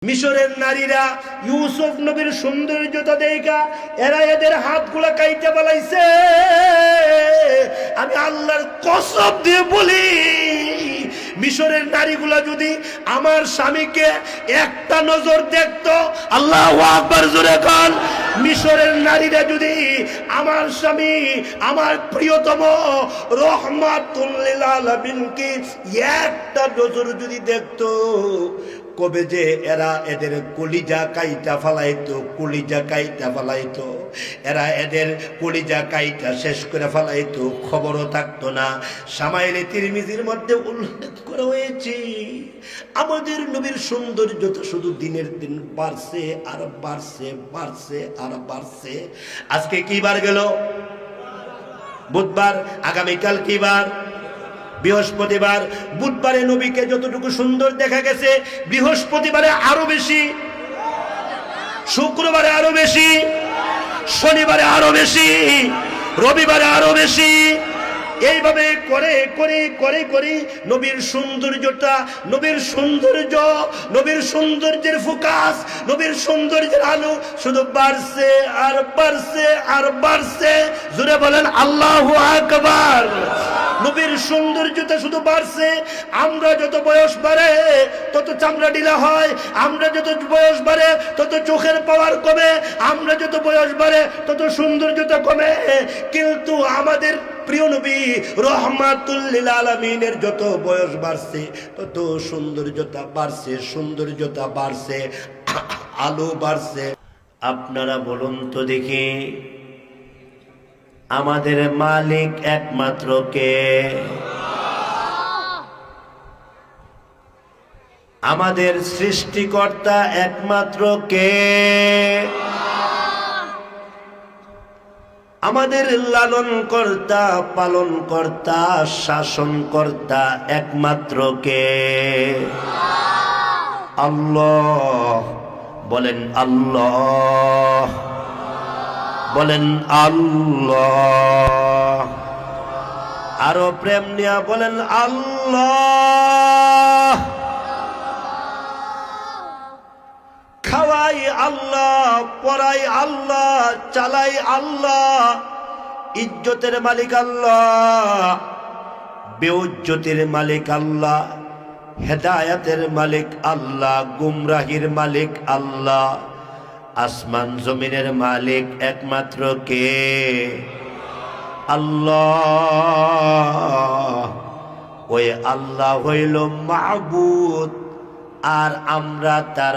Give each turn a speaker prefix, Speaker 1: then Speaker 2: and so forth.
Speaker 1: মিশরের নারীরা ইউসুফ নবীর সৌন্দর্যতা দেখা এরা এদের হাতগুলা কাইটা ফেলাইছে। আমি আল্লাহর কসম দিয়ে বলি, মিশরের নারীগুলা যদি আমার স্বামীকে একটা নজর দেখতো, আল্লাহু আকবার জোরে কান, মিশরের নারীরা যদি আমার স্বামী আমার প্রিয়তম রহমাতুল লিল আলামিনকে একটা নজর যদি দেখতো, কবে যে এরা এদের কলিজা কাইটা ফালাইতো, কলিজা কাইটা ফালাইতো, এরা এদের কলিজা কাইটা শেষ করে ফালাইতো, খবরও থাকতো না। শামাইলে তিরমিজির মধ্যে উল্লেখ করা হয়েছে, আমাদের নবীর সৌন্দর্য তো শুধু দিনের দিন বাড়ছে আর বাড়ছে, বাড়ছে আর বাড়ছে। আজকে কি বার গেল? বুধবার। আগামীকাল কি বার? বৃহস্পতিবার। বুধবারে নবীকে যতটুকু সুন্দর দেখা গেছে, বৃহস্পতিবারে আরো বেশি, শুক্রবারে আরো বেশি, শনিবারে আরো বেশি, রবিবারে আরো বেশি। এইভাবে করে করে করে করে নবীর সৌন্দর্যটা, নবীর সৌন্দর্য, নবীর সৌন্দর্যের ফোকাস, নবীর সৌন্দর্যের আলো শুধু বাড়ছে আর বাড়ছে আর বাড়ছে। জোরে বলেন আল্লাহু আকবার। নবীর সৌন্দর্যতা শুধু বাড়ছে। আমরা যত বয়স বাড়ে তত চামড়া ঢিলা হয়, আমরা যত বয়স বাড়ে তত চোখের পাওয়ার কমে, আমরা যত বয়স বাড়ে তত সৌন্দর্যতা কমে। কিন্তু আমাদের প্রিয় নবী রহমাতুল লিল আলামিনের যত বয়স বাড়ছে তত সৌন্দর্যতা বাড়ছে, সৌন্দর্যতা বাড়ছে, আলো বাড়ছে। আপনারা বলুন তো দেখি, আমাদের মালিক একমাত্র কে? আমাদের সৃষ্টিকর্তা একমাত্র কে? আমাদের লালন কর্তা, পালন কর্তা, শাসন কর্তা একমাত্র কে? আল্লাহ। বলেন আল্লাহ, বলেন আল্লাহ। আরো প্রেম নিয়া বলেন আল্লাহ। খাওয়াই আল্লাহ, পড়াই আল্লাহ, চালাই আল্লাহ। ইজ্জতের মালিক আল্লাহ, বেউজ্জতির মালিক আল্লাহ, হেদায়েতের মালিক আল্লাহ, গুমরাহির মালিক আল্লাহ। আসমান জমিনের মালিক একমাত্র কে? আল্লাহ। ওই আল্লাহ হইল মাবুদ, আর আমরা তার